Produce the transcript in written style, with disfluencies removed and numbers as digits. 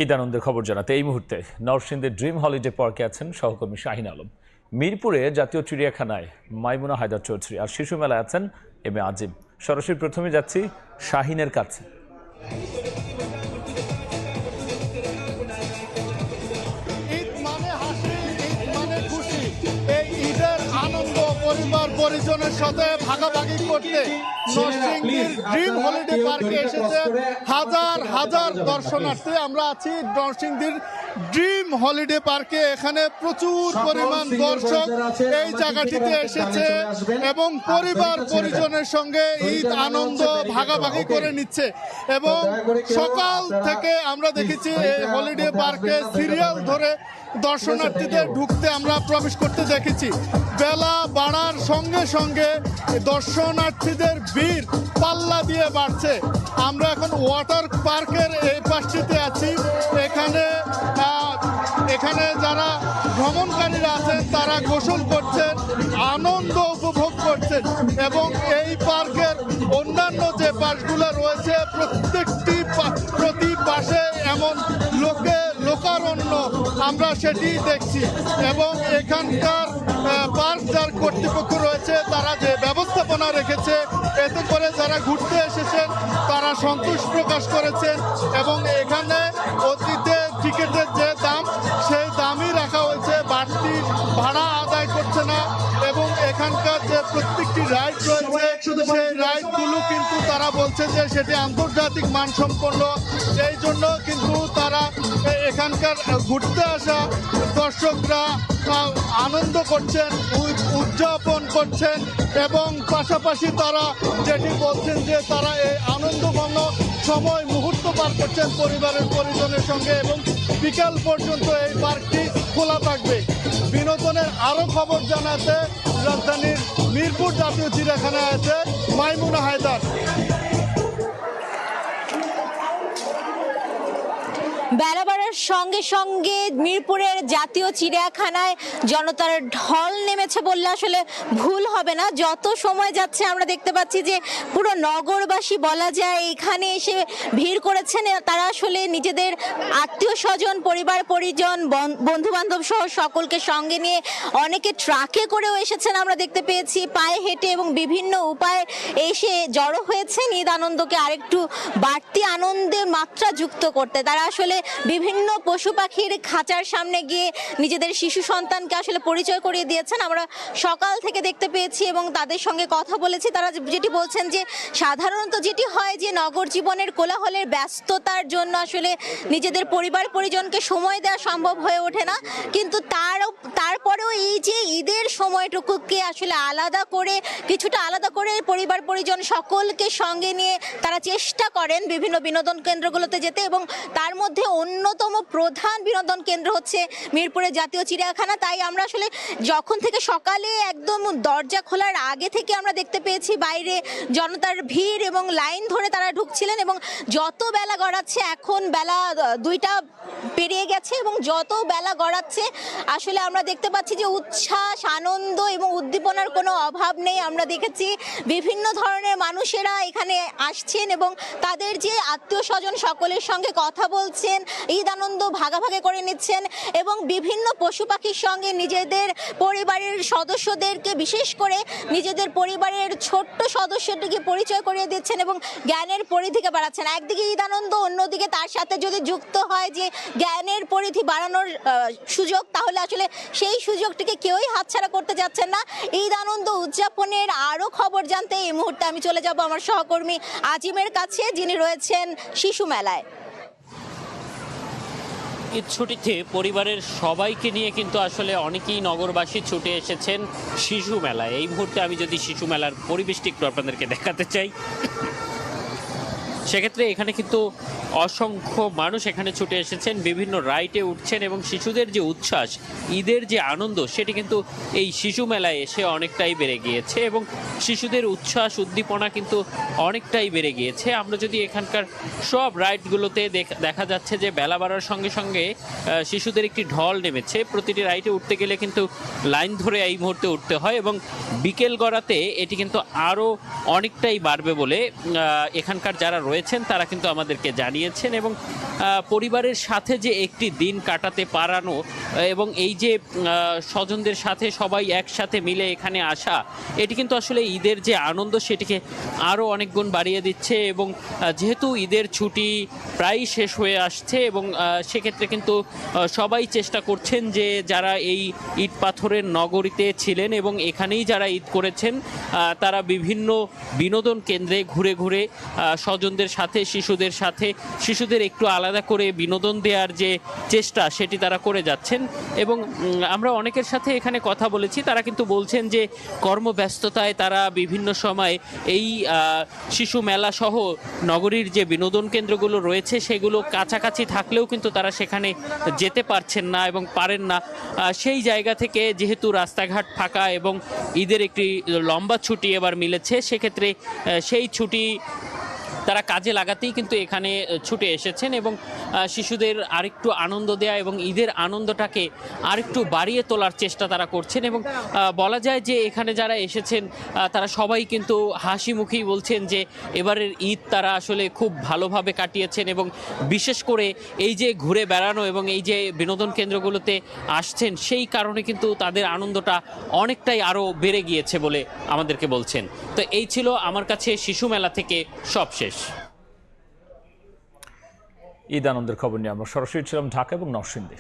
ঈদ আনন্দের খবর জানাতে এই মুহূর্তে নরসিংদীর ড্রিম হলিডে পার্কে আছেন সহকর্মী শাহিন আলম। মিরপুরে জাতীয় চিড়িয়াখানায় মাইমুনা হায়দার চৌধুরী আর শিশু মেলায় আছেন এম এ আজিম। সরাসরি প্রথমে যাচ্ছি শাহিনের কাছে। ঈদ মানে হাসি, ঈদ মানে খুশি। এই ঈদের আনন্দ পরিবার পরিজনের সাথে ভাগাভাগি করতে নরসিংদীর ড্রিম হলিডে পার্কে এসেছে হাজার হাজার দর্শনার্থী। আমরা আছি নরসিংদীর ড্রিম হলিডে পার্কে। এখানে প্রচুর পরিমাণ দর্শক এই জায়গাটিতে এসেছে এবং পরিবার পরিজনের সঙ্গে ঈদ আনন্দ ভাগাভাগি করে নিচ্ছে। এবং সকাল থেকে আমরা দেখেছি এই হলিডে পার্কে সিরিয়াল ধরে দর্শনার্থীদের ঢুকতে আমরা প্রবেশ করতে দেখেছি। বেলা বাড়ার সঙ্গে সঙ্গে দর্শনার্থীদের ভিড় পাল্লা দিয়ে বাড়ছে। আমরা এখন ওয়াটার পার্কের এই পাশটিতে আছি। এখানে যারা ভ্রমণকারীরা আছেন তারা গোসল করছেন, আনন্দ উপভোগ করছেন এবং এই পার্কের অন্যান্য যে পাশগুলো রয়েছে প্রতি পাশে এমন লোকারণ্য আমরা সেটি দেখছি। এবং এখানকার পার্ক যার কর্তৃপক্ষ রয়েছে তারা যে ব্যবস্থাপনা রেখেছে এতে করে যারা ঘুরতে এসেছেন তারা সন্তোষ প্রকাশ করেছেন। এবং এখানে অতীতে টিকিটের যে দাম সেই দামই রাখা হয়েছে, বাড়তি ভাড়া আদায় করছে না। এবং এখানকার যে প্রত্যেকটি রাইড রয়েছে সেই রাইডগুলো কিন্তু তারা বলছে যে সেটি আন্তর্জাতিক মানসম্পন্ন। এই জন্য কিন্তু তারা এখানকার ঘুরতে আসা দর্শকরা আনন্দ করছেন, উদযাপন করছেন এবং পাশাপাশি তারা যেটি বলছেন যে তারা এই আনন্দঘন সময় মুহূর্ত পার করছেন পরিবারের পরিজনের সঙ্গে এবং বিকাল পর্যন্ত এই পার্কটি খোলা থাকবে। বিনোদনের আরও খবর জানাতে রাজধানীর মিরপুর জাতীয় চিড়িয়াখানায় আছে মাইমুনা হায়দার। বেলা বাড়ার সঙ্গে সঙ্গে মিরপুরের জাতীয় চিড়িয়াখানায় জনতার ঢল নেমেছে বললে আসলে ভুল হবে না। যত সময় যাচ্ছে আমরা দেখতে পাচ্ছি যে পুরো নগরবাসী বলা যায় এখানে এসে ভিড় করেছেন। তারা আসলে নিজেদের আত্মীয় স্বজন, পরিবার পরিজন, বন্ধু বান্ধব সহ সকলকে সঙ্গে নিয়ে অনেকে ট্রাকে করেও এসেছেন আমরা দেখতে পেয়েছি, পায়ে হেঁটে এবং বিভিন্ন উপায়ে এসে জড়ো হয়েছেন ঈদ আনন্দকে আরেকটু বাড়তি আনন্দের মাত্রা যুক্ত করতে। তারা আসলে বিভিন্ন পশু পাখির খাঁচার সামনে গিয়ে নিজেদের শিশু সন্তানকে আসলে পরিচয় করিয়ে দিয়েছেন। আমরা সকাল থেকে দেখতে পেয়েছি এবং তাদের সঙ্গে কথা বলেছি। তারা যেটি বলছেন যে সাধারণত যেটি হয় যে নগর জীবনের কোলাহলের ব্যস্ততার জন্য আসলে নিজেদের পরিবার পরিজনকে সময় দেওয়া সম্ভব হয়ে ওঠে না, কিন্তু তারপরেও এই যে ঈদের সময়টুকুকে আসলে কিছুটা আলাদা করে পরিবার পরিজন সকলকে সঙ্গে নিয়ে তারা চেষ্টা করেন বিভিন্ন বিনোদন কেন্দ্রগুলোতে যেতে। এবং তার মধ্যে অন্যতম প্রধান বিনোদন কেন্দ্র হচ্ছে মিরপুরের জাতীয় চিড়িয়াখানা। তাই আমরা আসলে যখন থেকে সকালে একদম দরজা খোলার আগে থেকে আমরা দেখতে পেয়েছি বাইরে জনতার ভিড় এবং লাইন ধরে তারা ঢুকছিলেন। এবং যত বেলা গড়াচ্ছে, এখন বেলা 2টা পেরিয়ে গেছে এবং যত বেলা গড়াচ্ছে আসলে আমরা দেখতে পাচ্ছি যে উচ্ছ্বাস, আনন্দ এবং উদ্দীপনার কোনো অভাব নেই। আমরা দেখেছি বিভিন্ন ধরনের মানুষেরা এখানে আসছেন এবং তাদের যে আত্মীয় স্বজন সকলের সঙ্গে কথা বলছেন, ঈদ আনন্দ ভাগাভাগি করে নিচ্ছেন এবং বিভিন্ন পশু পাখির সঙ্গে নিজেদের পরিবারের সদস্যদেরকে, বিশেষ করে নিজেদের পরিবারের ছোট্ট সদস্যটিকে পরিচয় করিয়ে দিচ্ছেন এবং জ্ঞানের পরিধিকে বাড়াচ্ছেন। একদিকে ঈদ আনন্দ, অন্যদিকে তার সাথে যদি যুক্ত হয় যে জ্ঞানের পরিধি বাড়ানোর সুযোগ, তাহলে আসলে সেই সুযোগটিকে কেউই হাতছাড়া করতে যাচ্ছেন না। ঈদ আনন্দ উদযাপনের আরও খবর জানতে এই মুহূর্তে আমি চলে যাব আমার সহকর্মী আজিমের কাছে, যিনি রয়েছেন শিশু মেলায়। ঈদ ছুটিতে পরিবারের সবাইকে নিয়ে কিন্তু আসলে অনেকেই নগরবাসী ছুটে এসেছেন শিশু মেলায়। এই মুহূর্তে আমি যদি শিশু মেলার পরিবেশটি একটু আপনাদেরকে দেখাতে চাই, সেক্ষেত্রে এখানে কিন্তু অসংখ্য মানুষ এখানে ছুটে এসেছেন, বিভিন্ন রাইডে উঠছেন এবং শিশুদের যে উচ্ছ্বাস, ঈদের যে আনন্দ, সেটি কিন্তু এই শিশু মেলায় এসে অনেকটাই বেড়ে গিয়েছে এবং শিশুদের উচ্ছ্বাস উদ্দীপনা কিন্তু অনেকটাই বেড়ে গিয়েছে। আমরা যদি এখানকার সব রাইডগুলোতে দেখা যাচ্ছে যে বেলা বাড়ার সঙ্গে সঙ্গে শিশুদের একটি ঢল নেমেছে। প্রতিটি রাইডে উঠতে গেলে কিন্তু লাইন ধরে এই মুহূর্তে উঠতে হয় এবং বিকেল গড়াতে এটি কিন্তু আরও অনেকটাই বাড়বে বলে এখানকার যারা রয়েছে রয়েছেন তারা কিন্তু আমাদেরকে জানিয়েছেন এবং পরিবারের সাথে যে একটি দিন কাটাতে পারানো এবং এই যে স্বজনদের সাথে সবাই একসাথে মিলে এখানে আসা, এটি কিন্তু আসলে ঈদের যে আনন্দ সেটিকে আরও অনেক গুণ বাড়িয়ে দিচ্ছে। এবং যেহেতু ঈদের ছুটি প্রায় শেষ হয়ে আসছে এবং সেক্ষেত্রে কিন্তু সবাই চেষ্টা করছেন যে যারা এই ইট পাথরের নগরীতে ছিলেন এবং এখানেই যারা ঈদ করেছেন তারা বিভিন্ন বিনোদন কেন্দ্রে ঘুরে ঘুরে স্বজনদের সাথে শিশুদের একটু আলাদা করে বিনোদন দেওয়ার যে চেষ্টা সেটি তারা করে যাচ্ছেন। এবং আমরা অনেকের সাথে এখানে কথা বলেছি, তারা কিন্তু বলছেন যে কর্মব্যস্ততায় তারা বিভিন্ন সময় এই শিশু মেলা সহ নগরীর যে বিনোদন কেন্দ্রগুলো রয়েছে সেগুলো কাছাকাছি থাকলেও কিন্তু তারা সেখানে যেতে পারছেন না এবং পারেন না। সেই জায়গা থেকে যেহেতু রাস্তাঘাট ফাঁকা এবং ঈদের একটি লম্বা ছুটি এবার মিলেছে, সেক্ষেত্রে সেই ছুটি তারা কাজে লাগাতেই কিন্তু এখানে ছুটে এসেছেন এবং শিশুদের আরেকটু আনন্দ দেয়া এবং ঈদের আনন্দটাকে আরেকটু বাড়িয়ে তোলার চেষ্টা তারা করছেন। এবং বলা যায় যে এখানে যারা এসেছেন তারা সবাই কিন্তু হাসি মুখেই বলছেন যে এবারের ঈদ তারা আসলে খুব ভালোভাবে কাটিয়েছেন এবং বিশেষ করে এই যে ঘুরে বেড়ানো এবং এই যে বিনোদন কেন্দ্রগুলোতে আসছেন সেই কারণে কিন্তু তাদের আনন্দটা অনেকটাই আরও বেড়ে গিয়েছে বলে আমাদেরকে বলছেন। তো এই ছিল আমার কাছে শিশু মেলা থেকে সবশেষ। ঈদ আনন্দের খবর নিয়ে আমরা সরাসরি ছিলাম ঢাকা এবং নরসিংদী।